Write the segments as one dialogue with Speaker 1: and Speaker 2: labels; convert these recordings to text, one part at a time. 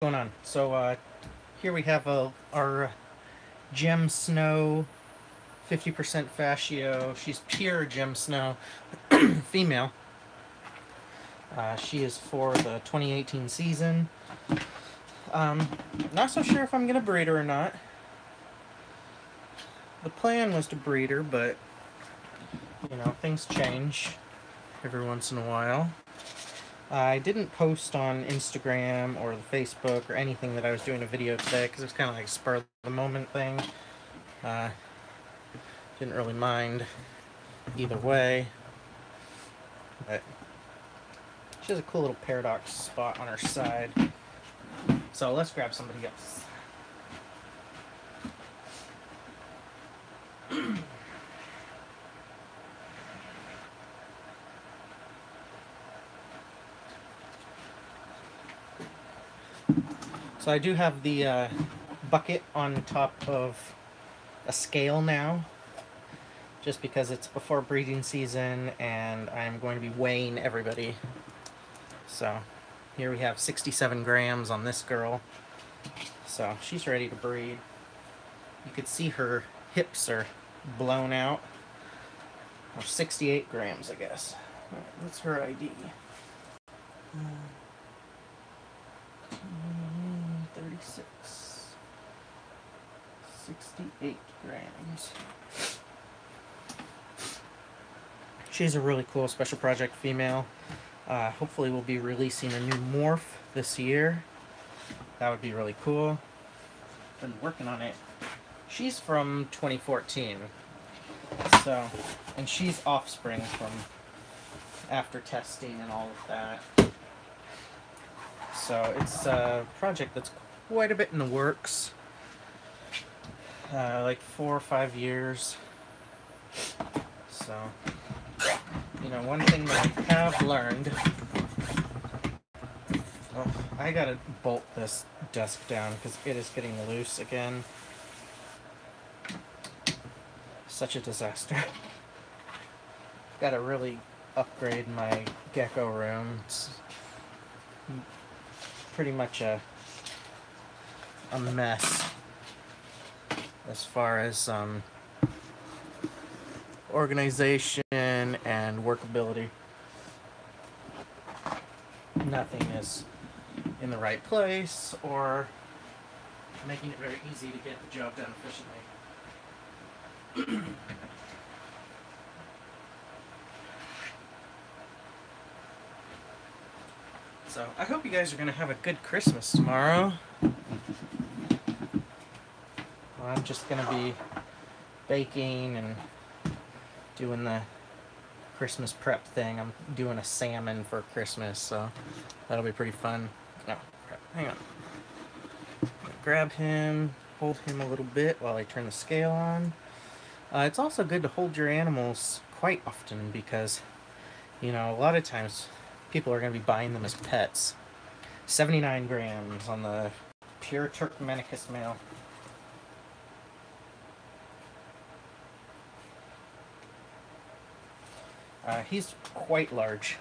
Speaker 1: Going on? So here we have our gem snow, 50% fascio. She's pure gem snow, female. She is for the 2018 season. Not so sure if I'm gonna breed her or not. The plan was to breed her, but you know, things change every once in a while. I didn't post on Instagram or the Facebook or anything that I was doing a video today because it was kind of like a spur of the moment thing. Didn't really mind either way, but she has a cool little paradox spot on her side. So let's grab somebody else. So I do have the bucket on top of a scale now, just because it's before breeding season and I'm going to be weighing everybody. So here we have 67 grams on this girl. So she's ready to breed. You could see her hips are blown out. Or 68 grams, I guess. All right, what's her ID? 36. 68 grams. She's a really cool special project female. Hopefully we'll be releasing a new morph this year. That would be really cool. Been working on it. She's from 2014. So, and she's offspring from after testing and all of that. So it's a project that's quite a bit in the works. Like 4 or 5 years. So, you know, one thing that I have learned... Oh, I gotta bolt this desk down because it is getting loose again. Such a disaster. Gotta really upgrade my gecko room. It's pretty much a mess as far as organization and workability. Nothing is in the right place or making it very easy to get the job done efficiently. So I hope you guys are going to have a good Christmas tomorrow. I'm just going to be baking and doing the Christmas prep thing. I'm doing a salmon for Christmas, so that'll be pretty fun. No, crap. Hang on. Grab him, hold him a little bit while I turn the scale on. It's also good to hold your animals quite often because, you know, a lot of times people are going to be buying them as pets. 79 grams on the pure Turkmenicus male. He's quite large.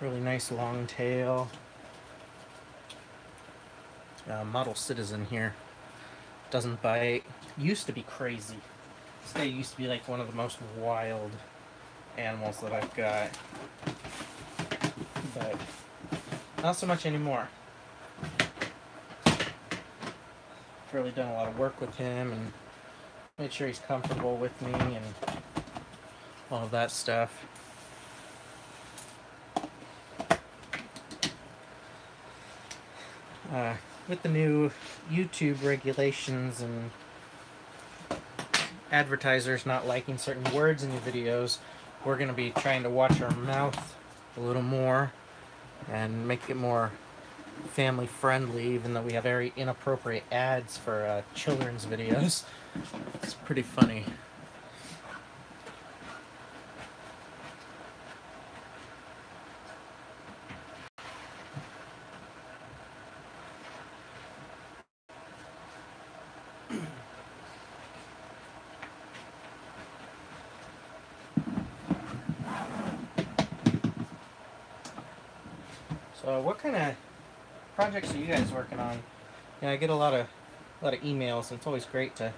Speaker 1: Really nice long tail. Model citizen here. Doesn't bite. Used to be crazy. This guy used to be like one of the most wild animals that I've got. But not so much anymore. Really done a lot of work with him and made sure he's comfortable with me and all of that stuff. With the new YouTube regulations and advertisers not liking certain words in your videos, we're going to be trying to watch our mouth a little more and make it more family friendly, even though we have very inappropriate ads for children's videos. It's pretty funny. So what kind of projects are you guys working on? Yeah, I get a lot of emails, and it's always great to,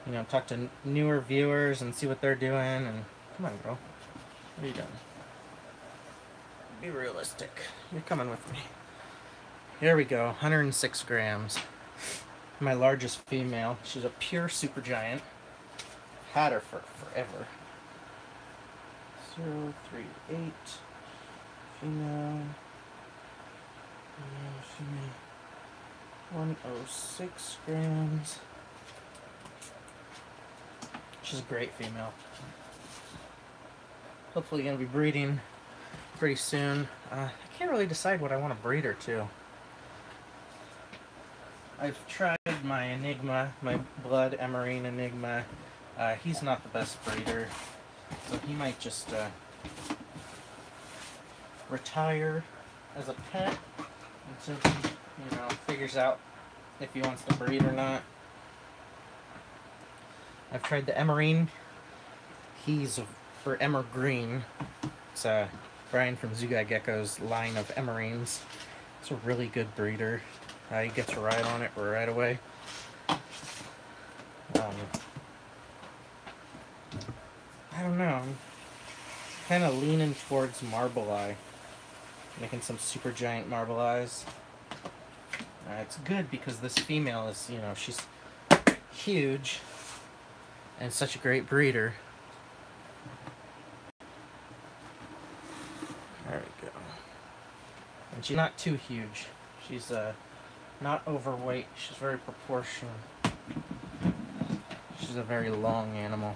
Speaker 1: you know, talk to newer viewers and see what they're doing. And come on, girl, what are you doing? Be realistic. You're coming with me. Here we go. 106 grams. My largest female. She's a pure supergiant. Had her for forever. 038. Female. Female. 106 grams. She's a great female. Hopefully gonna be breeding pretty soon. I can't really decide what I want to breed her to. I've tried my Enigma, my blood emerine Enigma. He's not the best breeder, so he might just retire as a pet until he, you know, figures out if he wants to breed or not. I've tried the emerine. He's for Emer Green. It's Brian from Gecko's line of emerines. It's a really good breeder. He gets right on it right away. I don't know. I'm kind of leaning towards Marble Eye. Making some super giant Marble Eyes. It's good because this female is, you know, she's huge and such a great breeder. There we go. And she's not too huge. She's not overweight. She's very proportional. She's a very long animal.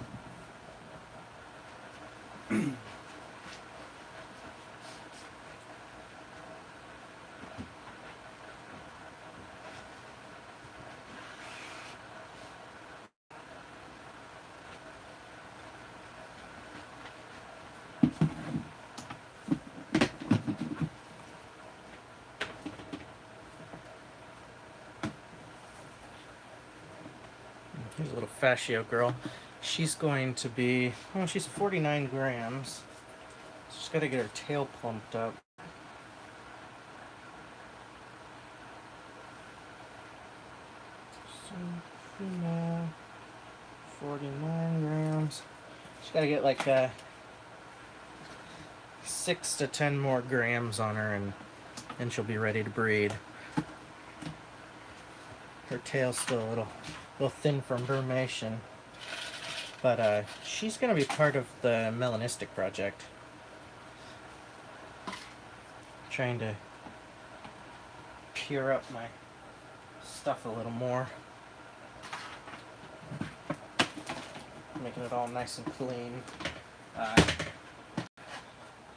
Speaker 1: Here's a little fascio girl. She's going to be, oh, she's 49 grams. She's got to get her tail plumped up. So, female, 49 grams. She's got to get like 6 to 10 more grams on her, and she'll be ready to breed. Her tail's still a little thin from brumation, but she's going to be part of the melanistic project. Trying to pure up my stuff a little more, making it all nice and clean.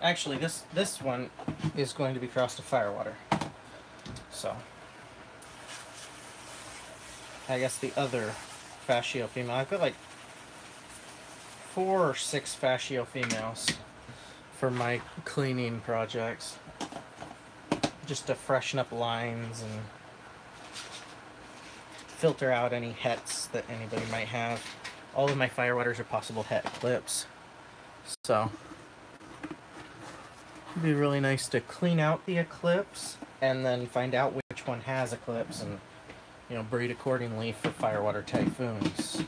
Speaker 1: Actually, this one is going to be crossed to Firewater, so I guess the other fascio female. I've got like 4 or 6 fascio females for my cleaning projects, just to freshen up lines and filter out any hets that anybody might have. All of my Firewaters are possible het clips, so it'd be really nice to clean out the eclipse and then find out which one has eclipse and, you know, breed accordingly for Firewater typhoons.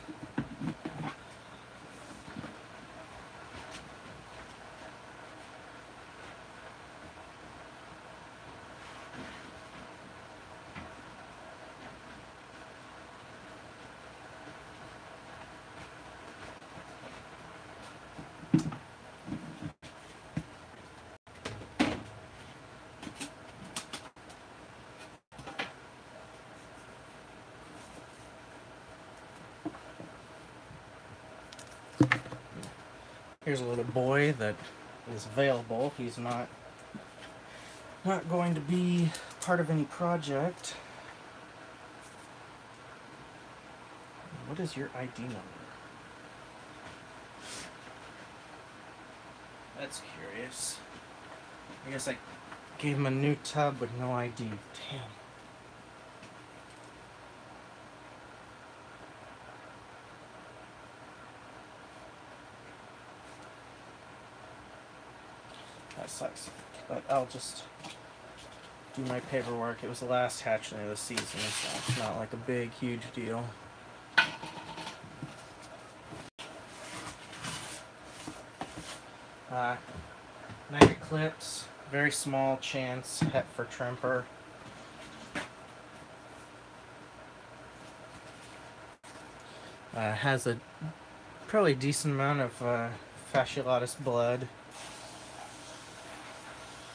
Speaker 1: Here's a little boy that is available. He's not going to be part of any project. What is your ID number? That's curious. I guess I gave him a new tub with no ID. Damn. That sucks, but I'll just do my paperwork. It was the last hatchling of the season, so it's not like a big, huge deal. Night Eclipse, very small chance het for Tremper. Has a probably decent amount of fasciolatus blood.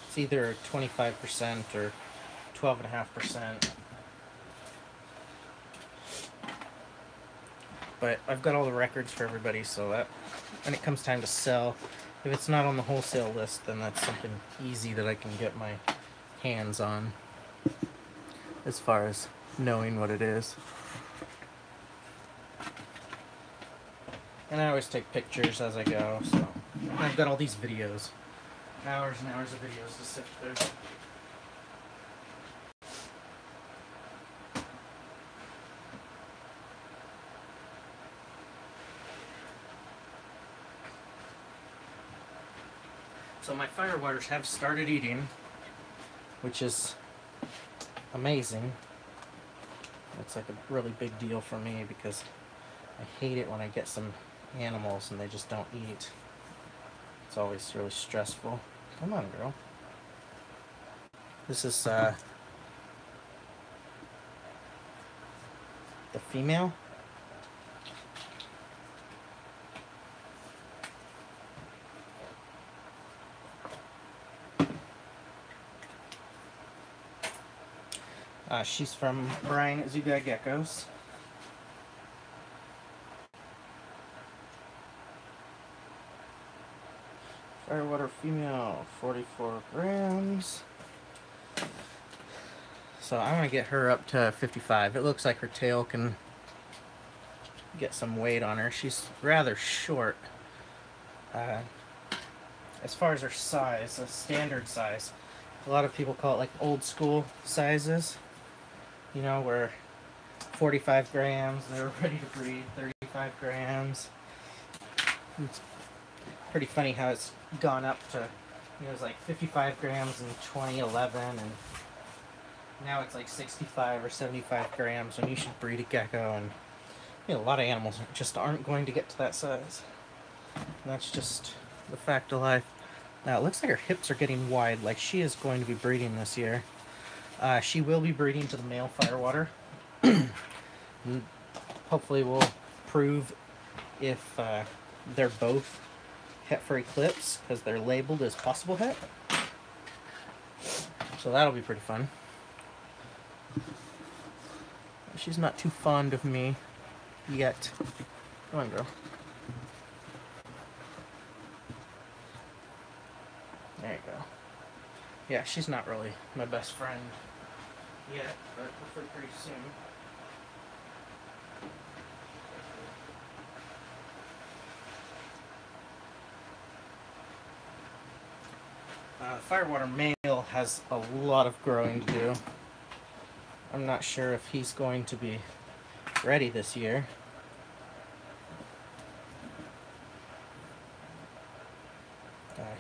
Speaker 1: It's either 25% or 12.5%. But I've got all the records for everybody, so that when it comes time to sell, if it's not on the wholesale list, then that's something easy that I can get my hands on as far as knowing what it is. And I always take pictures as I go, so I've got all these videos. Hours and hours of videos to sift through. So my firewaters have started eating, which is amazing. It's like a really big deal for me because I hate it when I get some animals and they just don't eat. It's always really stressful. Come on, girl. This is the female. She's from Brian at Geckos. Firewater female, 44 grams. So I'm gonna get her up to 55. It looks like her tail can get some weight on her. She's rather short. As far as her size, a standard size, a lot of people call it like old school sizes. You know, where 45 grams, they're ready to breed, 35 grams. It's pretty funny how it's gone up to, it was like 55 grams in 2011, and now it's like 65 or 75 grams when you should breed a gecko, and a lot of animals just aren't going to get to that size. And that's just the fact of life. Now it looks like her hips are getting wide, like she is going to be breeding this year. She will be breeding to the male Firewater. Hopefully we'll prove if they're both het for Eclipse, because they're labeled as possible het. So that'll be pretty fun. She's not too fond of me yet. Come on, girl. There you go. Yeah, she's not really my best friend yet, but hopefully pretty soon. The Firewater male has a lot of growing to do. I'm not sure if he's going to be ready this year.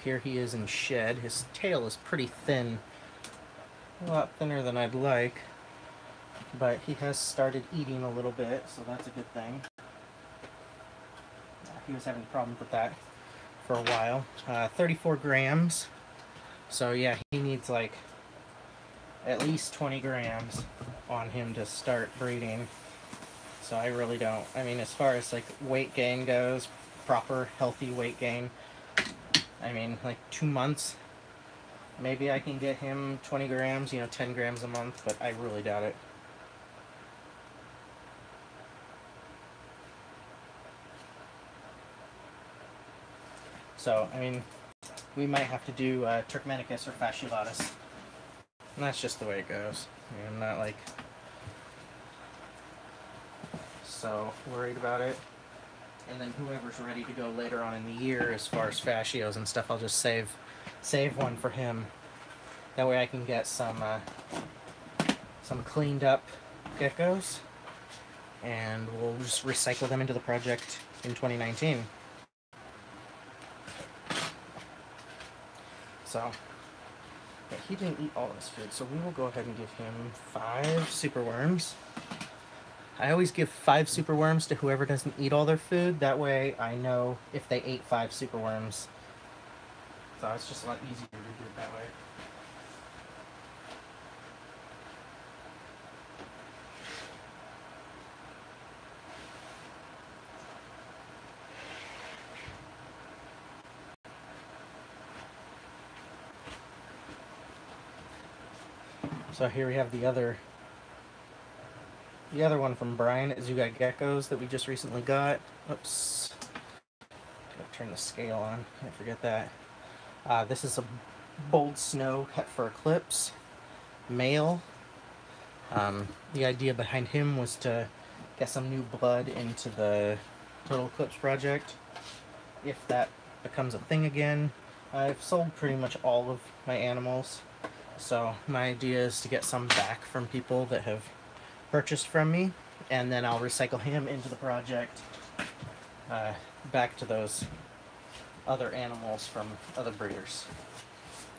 Speaker 1: Here he is in shed. His tail is pretty thin. A lot thinner than I'd like. But he has started eating a little bit, so that's a good thing. He was having problems with that for a while. 34 grams. So yeah, he needs like at least 20 grams on him to start breeding. So I really don't. I mean, as far as like weight gain goes, proper healthy weight gain, I mean, like 2 months, maybe I can get him 20 grams, 10 grams a month, but I really doubt it. So, I mean, we might have to do Turkmenicus or fasciolatus. And that's just the way it goes. I mean, I'm not like so worried about it. And then whoever's ready to go later on in the year as far as fascios and stuff, I'll just save one for him. That way I can get some cleaned up geckos, and we'll just recycle them into the project in 2019. So Yeah, he didn't eat all his food, so we will go ahead and give him 5 superworms. I always give 5 superworms to whoever doesn't eat all their food. That way I know if they ate 5 superworms. So it's just a lot easier to do it that way. So here we have the other one from Brian at Geckos that we just recently got. Oops. Gotta turn the scale on. Can't forget that. This is a Bold Snow cut for Eclipse. Male. The idea behind him was to get some new blood into the Total Eclipse project. If that becomes a thing again. I've sold pretty much all of my animals. So my idea is to get some back from people that have purchased from me, and then I'll recycle him into the project back to those other animals from other breeders.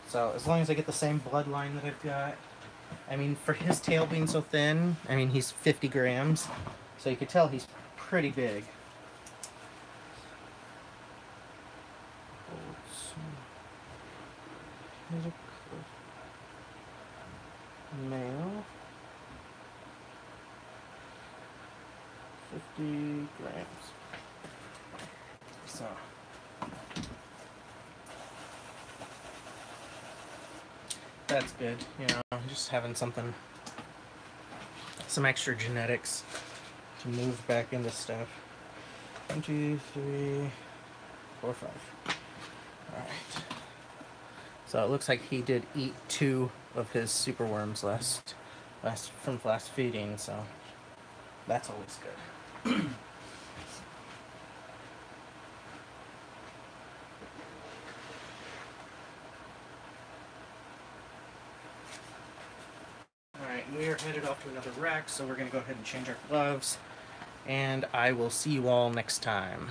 Speaker 1: So as long as I get the same bloodline that I've got, I mean, for his tail being so thin, I mean, he's 50 grams, so you could tell he's pretty big. Male. 50 grams. So. That's good, you know, just having something, some extra genetics to move back into stuff. 1, 2, 3, 4, 5. Alright. So it looks like he did eat 2 of his superworms from last feeding, so that's always good. Alright, we are headed off to another rack, so we're going to go ahead and change our gloves, and I will see you all next time.